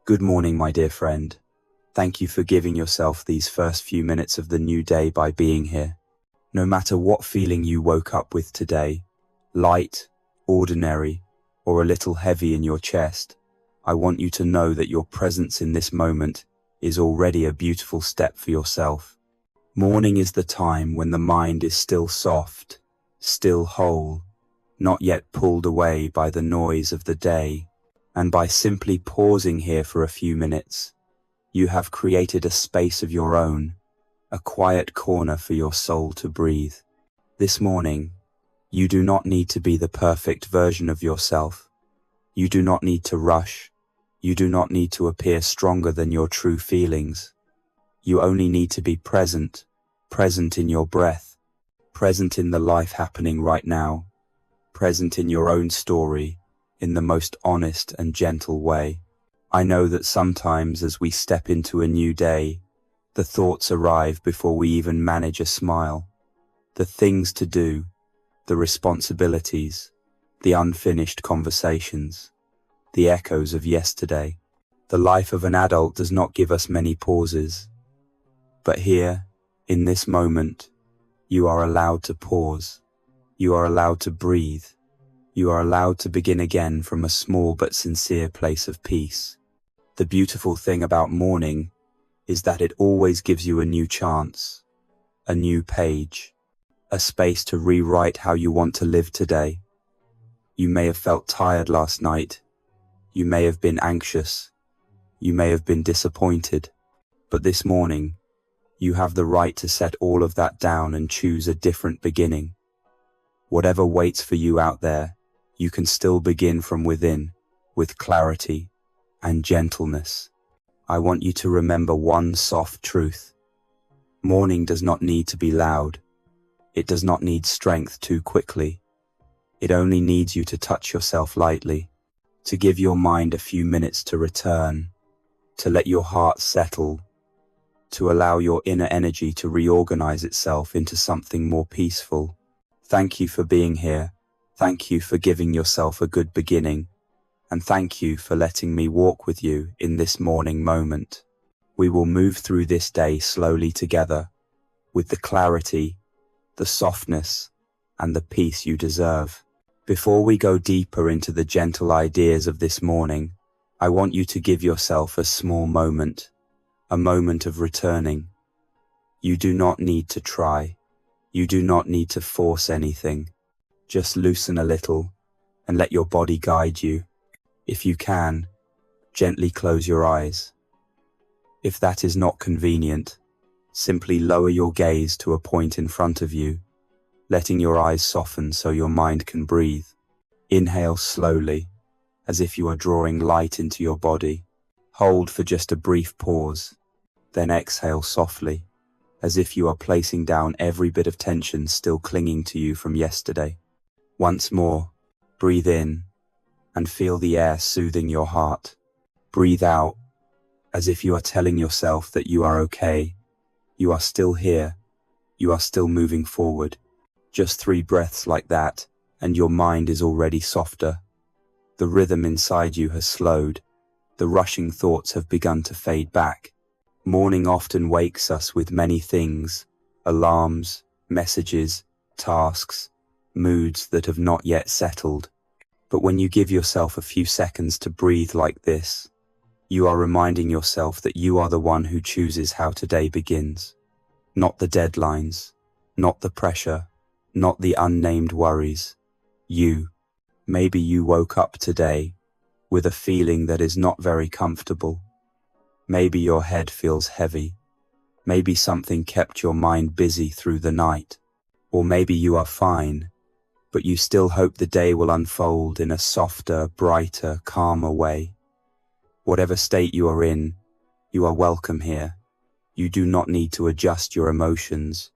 Good morning, my dear friend. Thank you for giving yourself these first few minutes of the new day by being here. No matter what feeling you woke up with today, light, ordinary, or a little heavy in your chest, I want you to know that your presence in this moment is already a beautiful step for yourself. Morning is the time when the mind is still soft, still whole, not yet pulled away by the noise of the day. And by simply pausing here for a few minutes, you have created a space of your own, a quiet corner for your soul to breathe. This morning, you do not need to be the perfect version of yourself. You do not need to rush. You do not need to appear stronger than your true feelings. You only need to be present in your breath, present in the life happening right now, present in your own story, in the most honest and gentle way. I know that sometimes as we step into a new day, the thoughts arrive before we even manage a smile. The things to do, the responsibilities, the unfinished conversations, the echoes of yesterday. The life of an adult does not give us many pauses. But here, in this moment, you are allowed to pause. You are allowed to breathe. You are allowed to begin again from a small but sincere place of peace. The beautiful thing about morning is that it always gives you a new chance, a new page, a space to rewrite how you want to live today. You may have felt tired last night. You may have been anxious. You may have been disappointed. But this morning, you have the right to set all of that down and choose a different beginning. Whatever waits for you out there, you can still begin from within, with clarity and gentleness. I want you to remember one soft truth. Morning does not need to be loud. It does not need strength too quickly. It only needs you to touch yourself lightly, to give your mind a few minutes to return, to let your heart settle, to allow your inner energy to reorganize itself into something more peaceful. Thank you for being here. Thank you for giving yourself a good beginning, and thank you for letting me walk with you in this morning moment. We will move through this day slowly together, with the clarity, the softness, and the peace you deserve. Before we go deeper into the gentle ideas of this morning, I want you to give yourself a small moment, a moment of returning. You do not need to try. You do not need to force anything. Just loosen a little and let your body guide you. If you can, gently close your eyes. If that is not convenient, simply lower your gaze to a point in front of you, letting your eyes soften so your mind can breathe. Inhale slowly, as if you are drawing light into your body. Hold for just a brief pause, then exhale softly, as if you are placing down every bit of tension still clinging to you from yesterday. Once more, breathe in and feel the air soothing your heart. Breathe out, as if you are telling yourself that you are okay. You are still here. You are still moving forward. Just 3 breaths like that, and your mind is already softer. The rhythm inside you has slowed. The rushing thoughts have begun to fade back. Morning often wakes us with many things, alarms, messages, tasks, moods that have not yet settled. But when you give yourself a few seconds to breathe like this, you are reminding yourself that you are the one who chooses how today begins. Not the deadlines, not the pressure, not the unnamed worries. You. Maybe you woke up today with a feeling that is not very comfortable. Maybe your head feels heavy. Maybe something kept your mind busy through the night. Or maybe you are fine, but you still hope the day will unfold in a softer, brighter, calmer way. Whatever state you are in, you are welcome here. You do not need to adjust your emotions.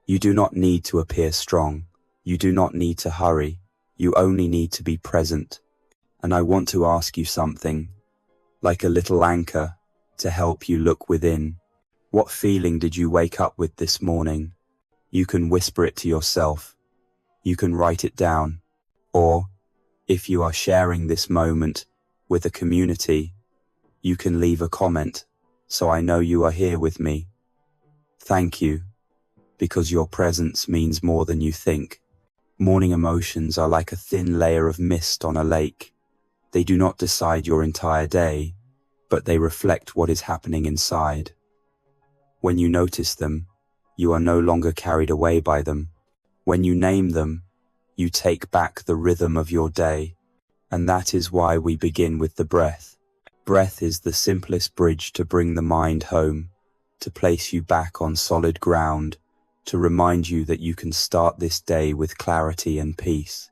You do not need to appear strong. You do not need to hurry. You only need to be present. And I want to ask you something, like a little anchor, to help you look within. What feeling did you wake up with this morning? You can whisper it to yourself. You can write it down. Or, if you are sharing this moment with a community, You can leave a comment, so I know you are here with me. Thank you, because your presence means more than you think. Morning emotions are like a thin layer of mist on a lake. They do not decide your entire day, but they reflect what is happening inside. When you notice them, you are no longer carried away by them. When you name them, you take back the rhythm of your day. And that is why we begin with the breath. Breath is the simplest bridge to bring the mind home, to place you back on solid ground, to remind you that you can start this day with clarity and peace.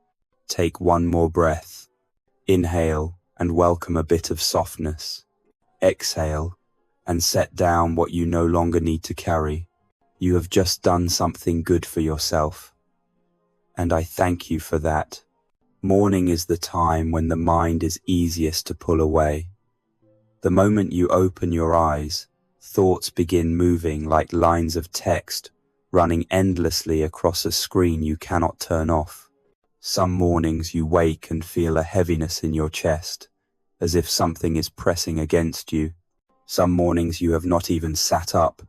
Take one more breath. Inhale and welcome a bit of softness. Exhale and set down what you no longer need to carry. You have just done something good for yourself. And I thank you for that. Morning is the time when the mind is easiest to pull away. The moment you open your eyes, thoughts begin moving like lines of text, running endlessly across a screen you cannot turn off. Some mornings you wake and feel a heaviness in your chest, as if something is pressing against you. Some mornings you have not even sat up,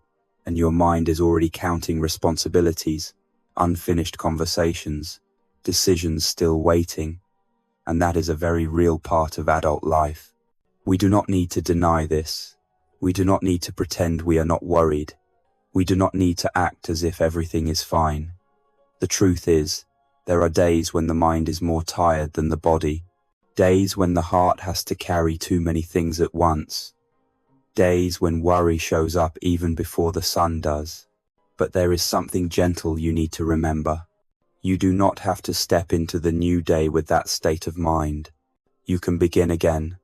and your mind is already counting responsibilities, unfinished conversations, decisions still waiting. And that is a very real part of adult life. We do not need to deny this. We do not need to pretend we are not worried. We do not need to act as if everything is fine. The truth is, there are days when the mind is more tired than the body. Days when the heart has to carry too many things at once. Days when worry shows up even before the sun does. But there is something gentle you need to remember. You do not have to step into the new day with that state of mind. You can begin again.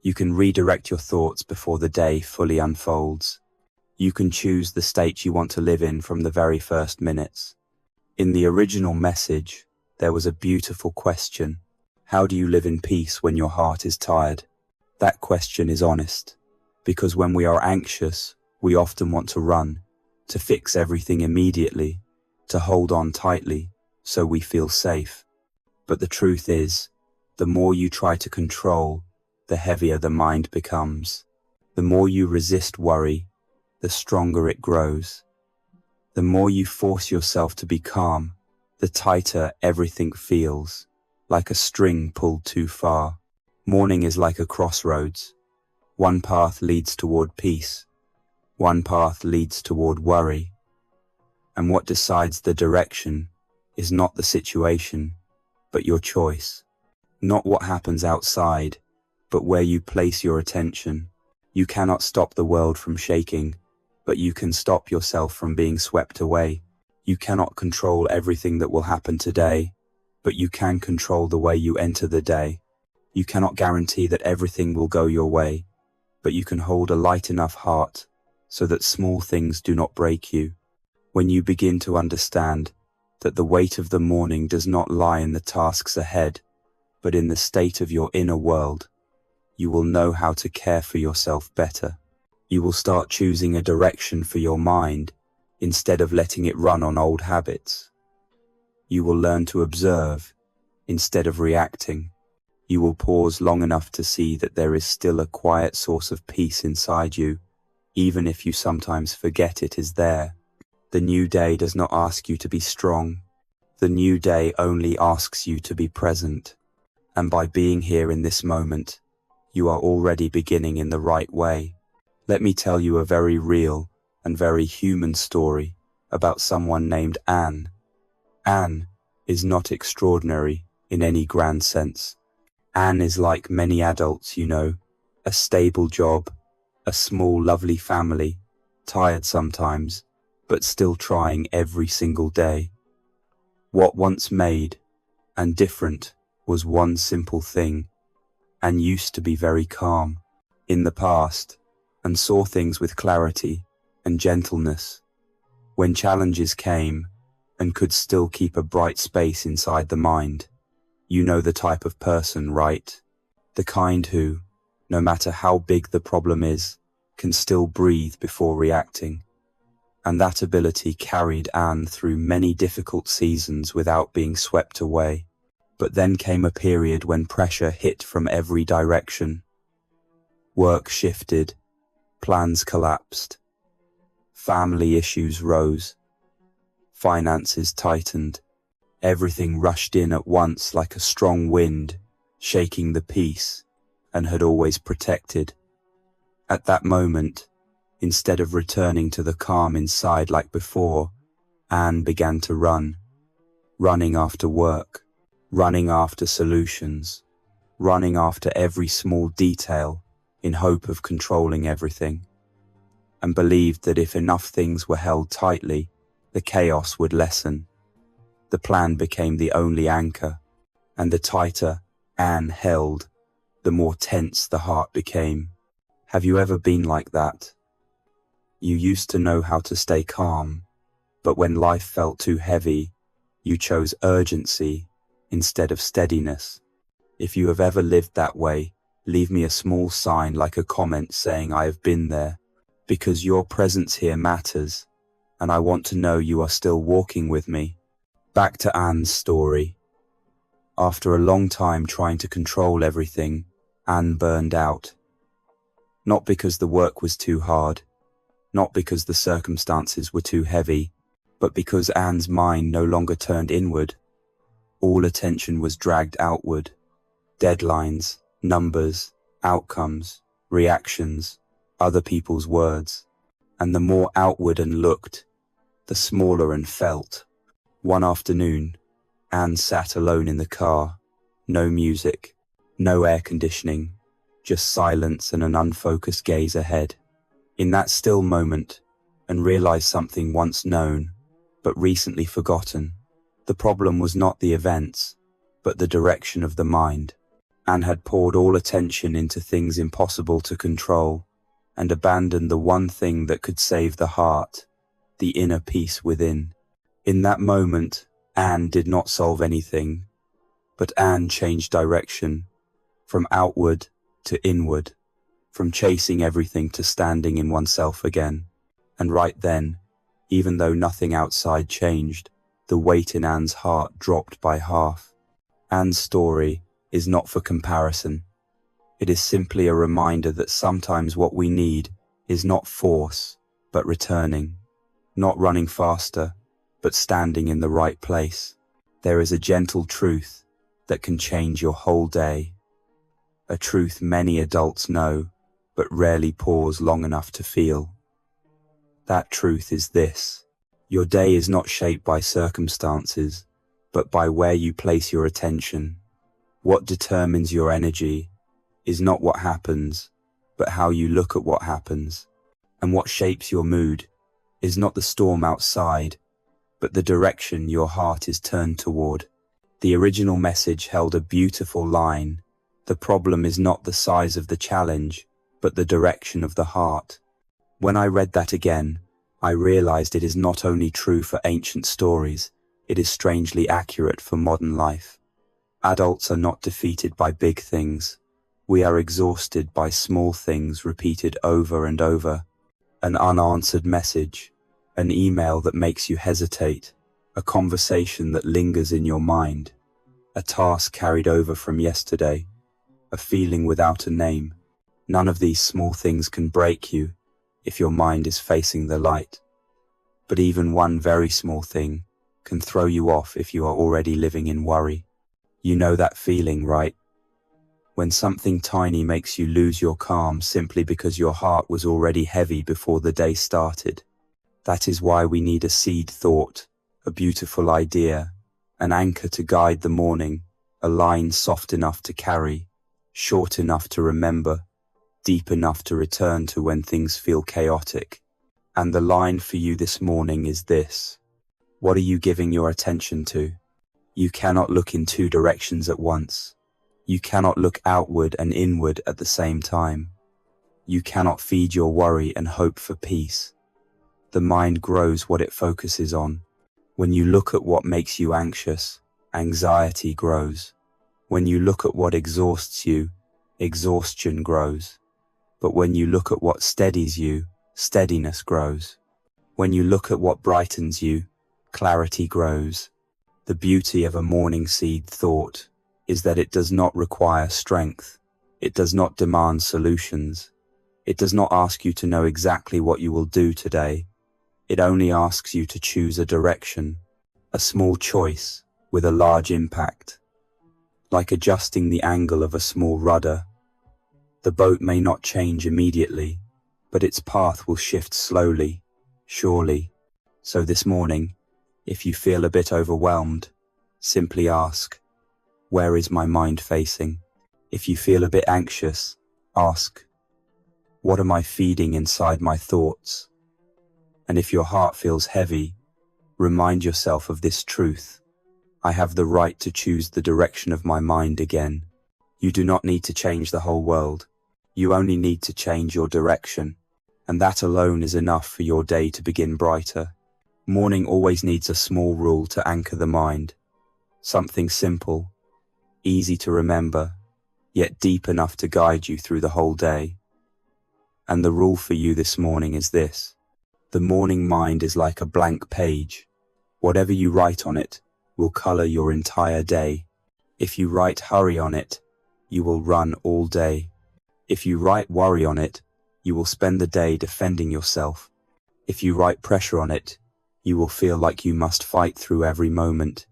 You can redirect your thoughts before the day fully unfolds. You can choose the state you want to live in from the very first minutes. In the original message, there was a beautiful question. How do you live in peace when your heart is tired? That question is honest, because when we are anxious, we often want to run, to fix everything immediately, to hold on tightly, so we feel safe. But the truth is, the more you try to control, the heavier the mind becomes. The more you resist worry, the stronger it grows. The more you force yourself to be calm, the tighter everything feels, like a string pulled too far. Morning is like a crossroads. One path leads toward peace. One path leads toward worry. And what decides the direction is not the situation, but your choice. Not what happens outside, but where you place your attention. You cannot stop the world from shaking, but you can stop yourself from being swept away. You cannot control everything that will happen today, but you can control the way you enter the day. You cannot guarantee that everything will go your way, but you can hold a light enough heart so that small things do not break you. When you begin to understand that the weight of the morning does not lie in the tasks ahead, but in the state of your inner world, you will know how to care for yourself better. You will start choosing a direction for your mind instead of letting it run on old habits. You will learn to observe instead of reacting. You will pause long enough to see that there is still a quiet source of peace inside you, even if you sometimes forget it is there. The new day does not ask you to be strong. The new day only asks you to be present. And by being here in this moment, you are already beginning in the right way. Let me tell you a very real and very human story about someone named Anne. Anne is not extraordinary in any grand sense. Anne is like many adults you know, a stable job, a small lovely family, tired sometimes, but still trying every single day. What once made and different was one simple thing. Anne used to be very calm in the past and saw things with clarity and gentleness. When challenges came and could still keep a bright space inside the mind. You know the type of person, right? The kind who, no matter how big the problem is, can still breathe before reacting. And that ability carried Anne through many difficult seasons without being swept away. But then came a period when pressure hit from every direction. Work shifted, plans collapsed, family issues rose, finances tightened. Everything rushed in at once like a strong wind, shaking the peace and had always protected. At that moment, instead of returning to the calm inside like before, Anne began to run, running after work, running after solutions, running after every small detail in hope of controlling everything, and believed that if enough things were held tightly, the chaos would lessen. The plan became the only anchor, and the tighter Anne held, the more tense the heart became. Have you ever been like that? You used to know how to stay calm, but when life felt too heavy, you chose urgency instead of steadiness. If you have ever lived that way, leave me a small sign like a comment saying I have been there, because your presence here matters, and I want to know you are still walking with me. Back to Anne's story. After a long time trying to control everything, Anne burned out. Not because the work was too hard, not because the circumstances were too heavy, but because Anne's mind no longer turned inward. All attention was dragged outward. Deadlines, numbers, outcomes, reactions, other people's words. And the more outward Anne looked, the smaller Anne felt. One afternoon, Anne sat alone in the car. No music, no air conditioning, just silence and an unfocused gaze ahead. In that still moment, Anne realized something once known, but recently forgotten. The problem was not the events, but the direction of the mind. Anne had poured all attention into things impossible to control, and abandoned the one thing that could save the heart, the inner peace within. In that moment, Anne did not solve anything, but Anne changed direction, from outward to inward, from chasing everything to standing in oneself again. And right then, even though nothing outside changed, the weight in Anne's heart dropped by half. Anne's story is not for comparison. It is simply a reminder that sometimes what we need is not force, but returning. Not running faster, but standing in the right place. There is a gentle truth that can change your whole day. A truth many adults know, but rarely pause long enough to feel. That truth is this: your day is not shaped by circumstances, but by where you place your attention. What determines your energy is not what happens, but how you look at what happens. And what shapes your mood is not the storm outside, but the direction your heart is turned toward. The original message held a beautiful line: the problem is not the size of the challenge, but the direction of the heart. When I read that again, I realized it is not only true for ancient stories, it is strangely accurate for modern life. Adults are not defeated by big things. We are exhausted by small things repeated over and over. An unanswered message, an email that makes you hesitate, a conversation that lingers in your mind, a task carried over from yesterday, a feeling without a name. None of these small things can break you if your mind is facing the light. But even one very small thing can throw you off if you are already living in worry. You know that feeling, right? When something tiny makes you lose your calm simply because your heart was already heavy before the day started. That is why we need a seed thought, a beautiful idea, an anchor to guide the morning, a line soft enough to carry, short enough to remember, deep enough to return to when things feel chaotic. And the line for you this morning is this: what are you giving your attention to? You cannot look in two directions at once. You cannot look outward and inward at the same time. You cannot feed your worry and hope for peace. The mind grows what it focuses on. When you look at what makes you anxious, anxiety grows. When you look at what exhausts you, exhaustion grows. But when you look at what steadies you, steadiness grows. When you look at what brightens you, clarity grows. The beauty of a morning seed thought is that it does not require strength. It does not demand solutions. It does not ask you to know exactly what you will do today. It only asks you to choose a direction, a small choice with a large impact. Like adjusting the angle of a small rudder. The boat may not change immediately, but its path will shift slowly, surely. So this morning, if you feel a bit overwhelmed, simply ask, where is my mind facing? If you feel a bit anxious, ask, what am I feeding inside my thoughts? And if your heart feels heavy, remind yourself of this truth. I have the right to choose the direction of my mind again. You do not need to change the whole world. You only need to change your direction. And that alone is enough for your day to begin brighter. Morning always needs a small rule to anchor the mind. Something simple, easy to remember, yet deep enough to guide you through the whole day. And the rule for you this morning is this. The morning mind is like a blank page. Whatever you write on it will color your entire day. If you write hurry on it, you will run all day. If you write worry on it, you will spend the day defending yourself. If you write pressure on it, you will feel like you must fight through every moment.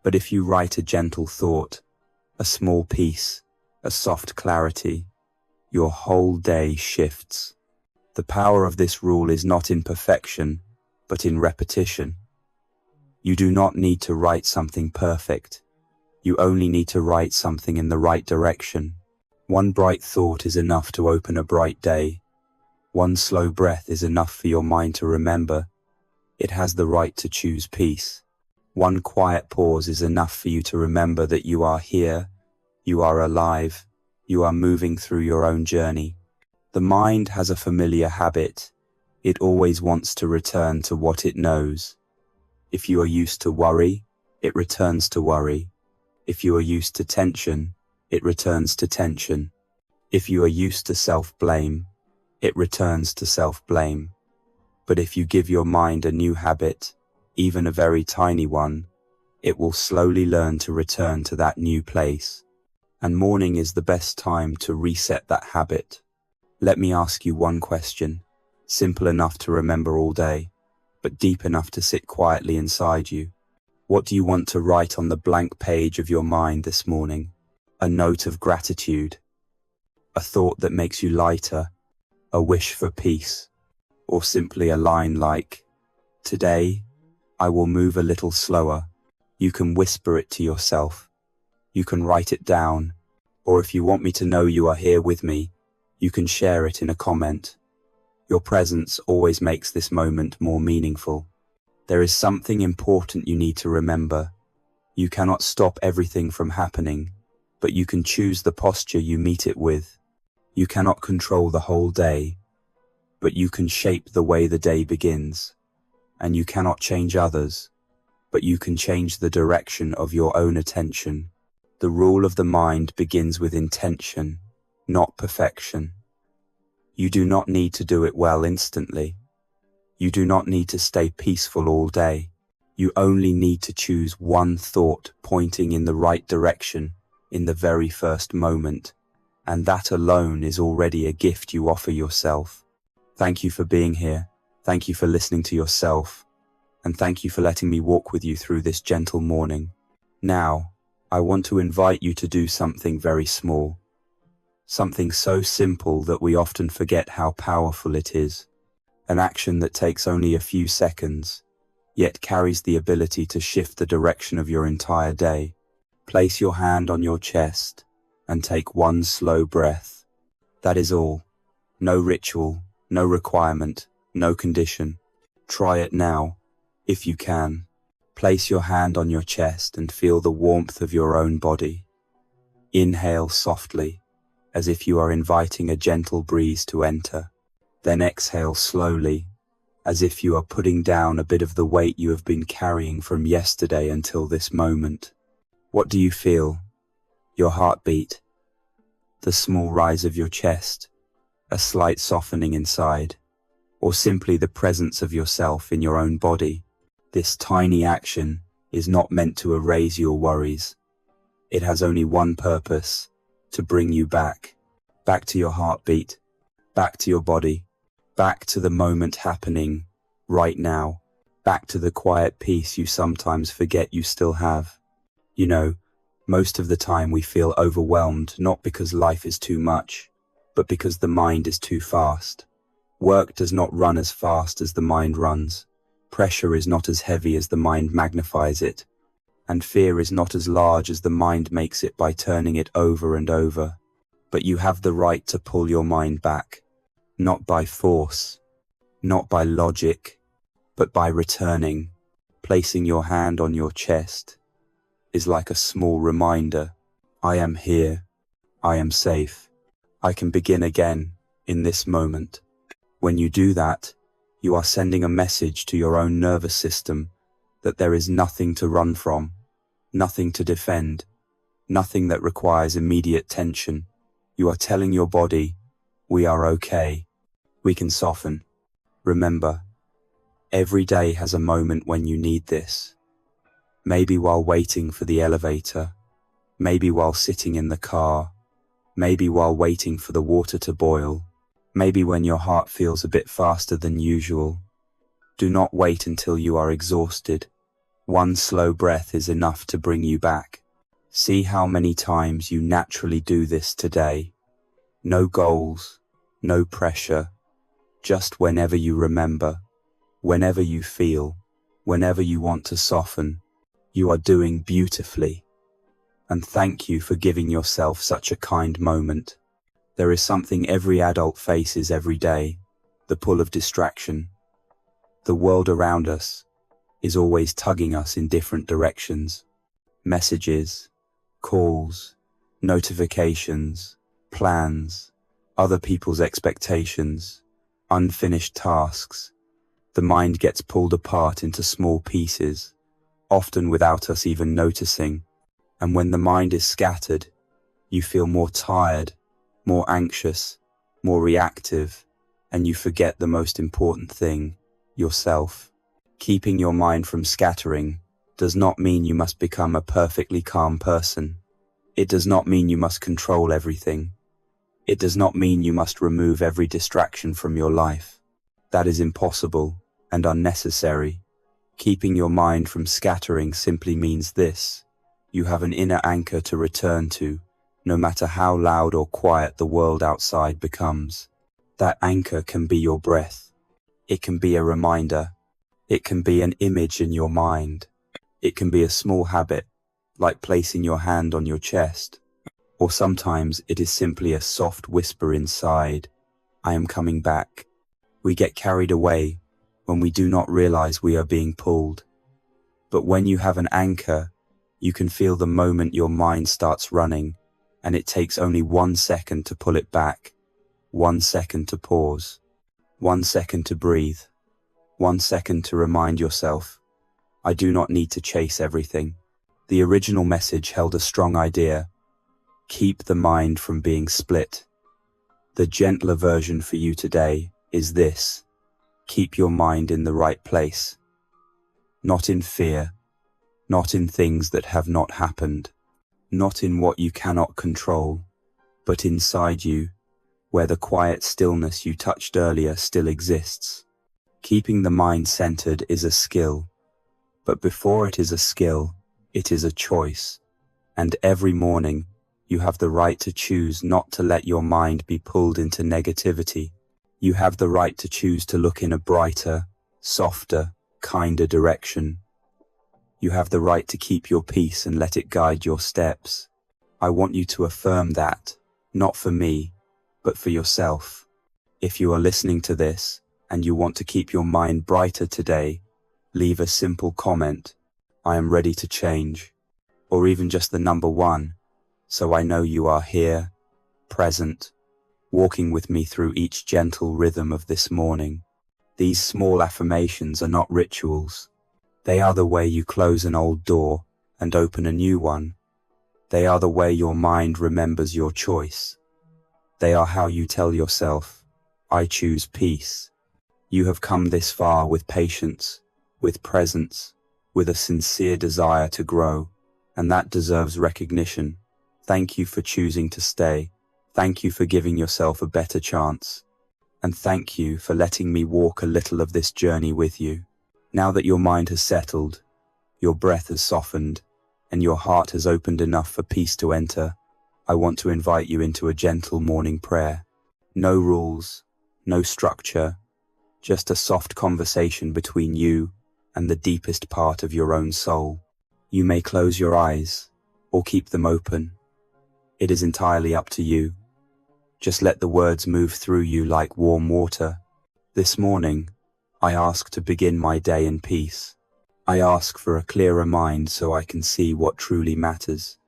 But if you write a gentle thought, a small peace, a soft clarity, your whole day shifts. The power of this rule is not in perfection, but in repetition. You do not need to write something perfect. You only need to write something in the right direction. One bright thought is enough to open a bright day. One slow breath is enough for your mind to remember it has the right to choose peace. One quiet pause is enough for you to remember that you are here, you are alive, you are moving through your own journey. The mind has a familiar habit. It always wants to return to what it knows. If you are used to worry, it returns to worry. If you are used to tension, it returns to tension. If you are used to self-blame, it returns to self-blame. But if you give your mind a new habit, even a very tiny one, it will slowly learn to return to that new place. And morning is the best time to reset that habit. Let me ask you one question, simple enough to remember all day, but deep enough to sit quietly inside you. What do you want to write on the blank page of your mind this morning? A note of gratitude, a thought that makes you lighter, a wish for peace, or simply a line like, today, I will move a little slower. You can whisper it to yourself. You can write it down, or if you want me to know you are here with me, you can share it in a comment. Your presence always makes this moment more meaningful. There is something important you need to remember. You cannot stop everything from happening, but you can choose the posture you meet it with. You cannot control the whole day, but you can shape the way the day begins. And you cannot change others, but you can change the direction of your own attention. The rule of the mind begins with intention, not perfection. You do not need to do it well instantly. You do not need to stay peaceful all day. You only need to choose one thought pointing in the right direction in the very first moment. And that alone is already a gift you offer yourself. Thank you for being here. Thank you for listening to yourself. And thank you for letting me walk with you through this gentle morning. Now, I want to invite you to do something very small. Something so simple that we often forget how powerful it is. An action that takes only a few seconds, yet carries the ability to shift the direction of your entire day. Place your hand on your chest and take one slow breath. That is all. No ritual, no requirement, no condition. Try it now, if you can. Place your hand on your chest and feel the warmth of your own body. Inhale softly, as if you are inviting a gentle breeze to enter. Then exhale slowly, as if you are putting down a bit of the weight you have been carrying from yesterday until this moment. What do you feel? Your heartbeat? The small rise of your chest? A slight softening inside? Or simply the presence of yourself in your own body? This tiny action is not meant to erase your worries. It has only one purpose: to bring you back. back to your heartbeat, back to your body, back to the moment happening right now, back to the quiet peace you sometimes forget you still have. You know, most of the time we feel overwhelmed, not because life is too much, but because the mind is too fast. Work does not run as fast as the mind runs. Pressure is not as heavy as the mind magnifies it. And fear is not as large as the mind makes it by turning it over and over. But you have the right to pull your mind back, not by force, not by logic, but by returning. Placing your hand on your chest is like a small reminder. I am here. I am safe. I can begin again in this moment. When you do that, you are sending a message to your own nervous system that there is nothing to run from, nothing to defend, nothing that requires immediate tension. You are telling your body, we are okay. We can soften. Remember, every day has a moment when you need this. Maybe while waiting for the elevator, maybe while sitting in the car, maybe while waiting for the water to boil, maybe when your heart feels a bit faster than usual. Do not wait until you are exhausted. One slow breath is enough to bring you back. See how many times you naturally do this today. No goals, no pressure, just whenever you remember, whenever you feel, whenever you want to soften. You are doing beautifully. And thank you for giving yourself such a kind moment. There is something every adult faces every day, the pull of distraction. The world around us is always tugging us in different directions. Messages, calls, notifications, plans, other people's expectations, unfinished tasks. The mind gets pulled apart into small pieces, often without us even noticing. And when the mind is scattered, you feel more tired, more anxious, more reactive, and you forget the most important thing, yourself. Keeping your mind from scattering does not mean you must become a perfectly calm person. It does not mean you must control everything. It does not mean you must remove every distraction from your life. That is impossible and unnecessary. Keeping your mind from scattering simply means this: you have an inner anchor to return to, no matter how loud or quiet the world outside becomes. That anchor can be your breath. It can be a reminder. It can be an image in your mind. It can be a small habit, like placing your hand on your chest. Or sometimes it is simply a soft whisper inside, I am coming back. We get carried away when we do not realize we are being pulled. But when you have an anchor, you can feel the moment your mind starts running, and it takes only 1 second to pull it back, 1 second to pause, 1 second to breathe, 1 second to remind yourself, I do not need to chase everything. The original message held a strong idea. Keep the mind from being split. The gentler version for you today is this: keep your mind in the right place. Not in fear, not in things that have not happened, not in what you cannot control, but inside you, where the quiet stillness you touched earlier still exists. Keeping the mind centered is a skill, but before it is a skill, it is a choice. And every morning, you have the right to choose not to let your mind be pulled into negativity. You have the right to choose to look in a brighter, softer, kinder direction. You have the right to keep your peace and let it guide your steps. I want you to affirm that, not for me, but for yourself. If you are listening to this and you want to keep your mind brighter today, leave a simple comment, I am ready to change, or even just the number 1, so I know you are here, present, walking with me through each gentle rhythm of this morning. These small affirmations are not rituals. They are the way you close an old door and open a new one. They are the way your mind remembers your choice. They are how you tell yourself, I choose peace. You have come this far with patience, with presence, with a sincere desire to grow, and that deserves recognition. Thank you for choosing to stay. Thank you for giving yourself a better chance. And thank you for letting me walk a little of this journey with you. Now that your mind has settled, your breath has softened, and your heart has opened enough for peace to enter, I want to invite you into a gentle morning prayer. No rules, no structure, just a soft conversation between you and the deepest part of your own soul. You may close your eyes or keep them open. It is entirely up to you. Just let the words move through you like warm water. This morning, I ask to begin my day in peace. I ask for a clearer mind so I can see what truly matters,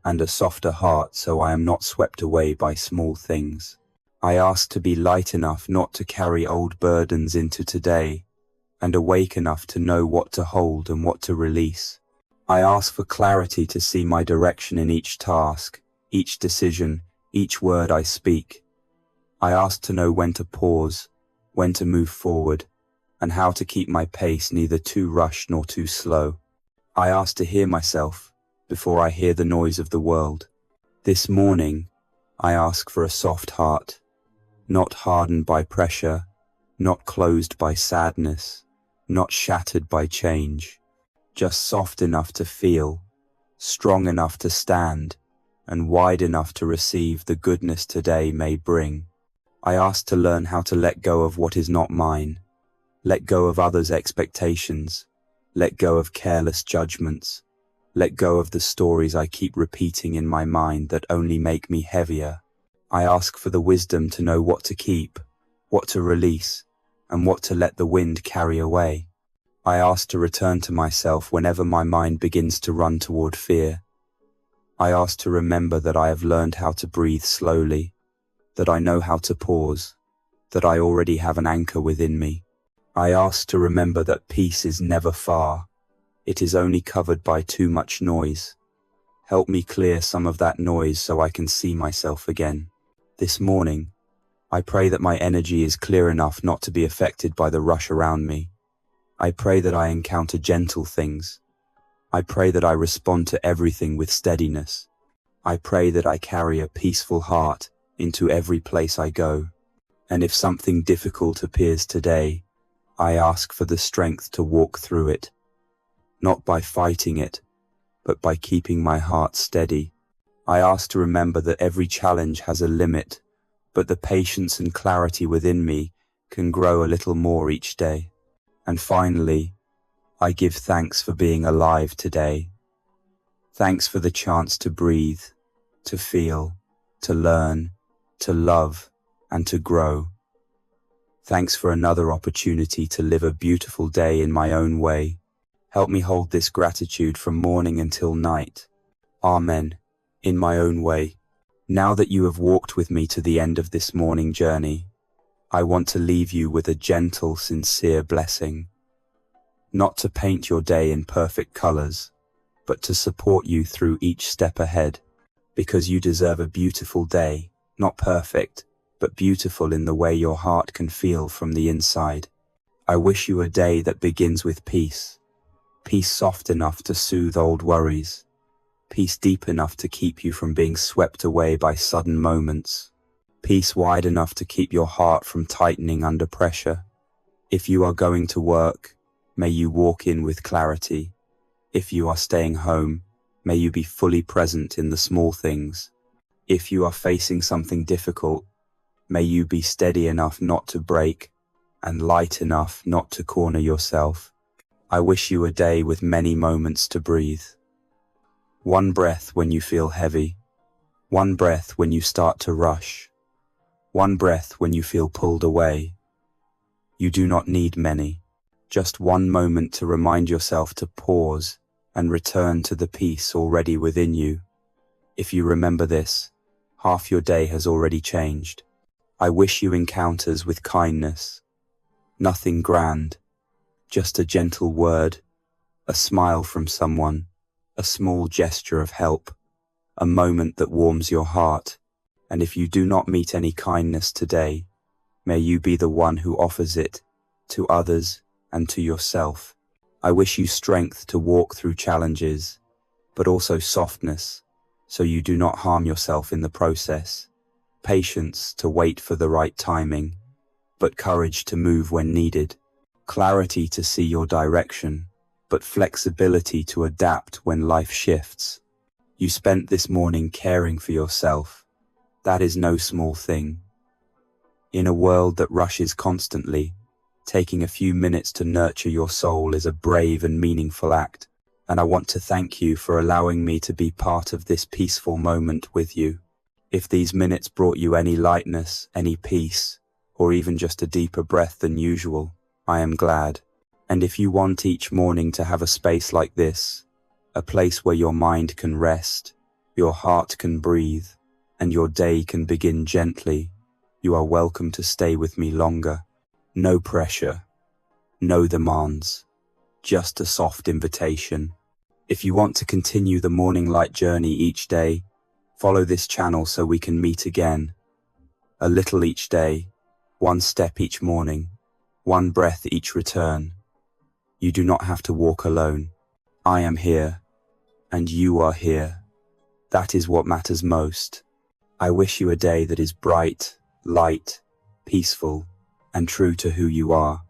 and a softer heart so I am not swept away by small things. I ask to be light enough not to carry old burdens into today, and awake enough to know what to hold and what to release. I ask for clarity to see my direction in each task, each decision, each word I speak. I ask to know when to pause, when to move forward, and how to keep my pace neither too rushed nor too slow. I ask to hear myself before I hear the noise of the world. This morning, I ask for a soft heart, not hardened by pressure, not closed by sadness, not shattered by change, just soft enough to feel, strong enough to stand, and wide enough to receive the goodness today may bring. I ask to learn how to let go of what is not mine, let go of others' expectations, let go of careless judgments, let go of the stories I keep repeating in my mind that only make me heavier. I ask for the wisdom to know what to keep, what to release, and what to let the wind carry away. I ask to return to myself whenever my mind begins to run toward fear. I ask to remember that I have learned how to breathe slowly, that I know how to pause, that I already have an anchor within me. I ask to remember that peace is never far. It is only covered by too much noise. Help me clear some of that noise so I can see myself again. This morning, I pray that my energy is clear enough not to be affected by the rush around me. I pray that I encounter gentle things. I pray that I respond to everything with steadiness. I pray that I carry a peaceful heart into every place I go. And if something difficult appears today, I ask for the strength to walk through it, not by fighting it, but by keeping my heart steady. I ask to remember that every challenge has a limit, but the patience and clarity within me can grow a little more each day. And finally, I give thanks for being alive today. Thanks for the chance to breathe, to feel, to learn, to love, and to grow. Thanks for another opportunity to live a beautiful day in my own way. Help me hold this gratitude from morning until night. Amen. In my own way. Now that you have walked with me to the end of this morning journey, I want to leave you with a gentle, sincere blessing. Not to paint your day in perfect colors, but to support you through each step ahead, because you deserve a beautiful day, not perfect, but beautiful in the way your heart can feel from the inside. I wish you a day that begins with peace. Peace soft enough to soothe old worries. Peace deep enough to keep you from being swept away by sudden moments. Peace wide enough to keep your heart from tightening under pressure. If you are going to work, may you walk in with clarity. If you are staying home, may you be fully present in the small things. If you are facing something difficult, may you be steady enough not to break, and light enough not to corner yourself. I wish you a day with many moments to breathe. One breath when you feel heavy. One breath when you start to rush. One breath when you feel pulled away. You do not need many. Just one moment to remind yourself to pause and return to the peace already within you. If you remember this, half your day has already changed. I wish you encounters with kindness. Nothing grand, just a gentle word, a smile from someone, a small gesture of help, a moment that warms your heart. And if you do not meet any kindness today, may you be the one who offers it to others and to yourself. I wish you strength to walk through challenges, but also softness, so you do not harm yourself in the process. patience to wait for the right timing, but courage to move when needed, clarity to see your direction, but flexibility to adapt when life shifts. You spent this morning caring for yourself. That is no small thing. In a world that rushes constantly, taking a few minutes to nurture your soul is a brave and meaningful act, and I want to thank you for allowing me to be part of this peaceful moment with you. If these minutes brought you any lightness, any peace, or even just a deeper breath than usual, I am glad. And if you want each morning to have a space like this, a place where your mind can rest, your heart can breathe, and your day can begin gently, you are welcome to stay with me longer. No pressure, no demands, just a soft invitation. If you want to continue the morning light journey each day, follow this channel so we can meet again. A little each day, one step each morning, one breath each return. You do not have to walk alone. I am here, and you are here. That is what matters most. I wish you a day that is bright, light, peaceful, and true to who you are.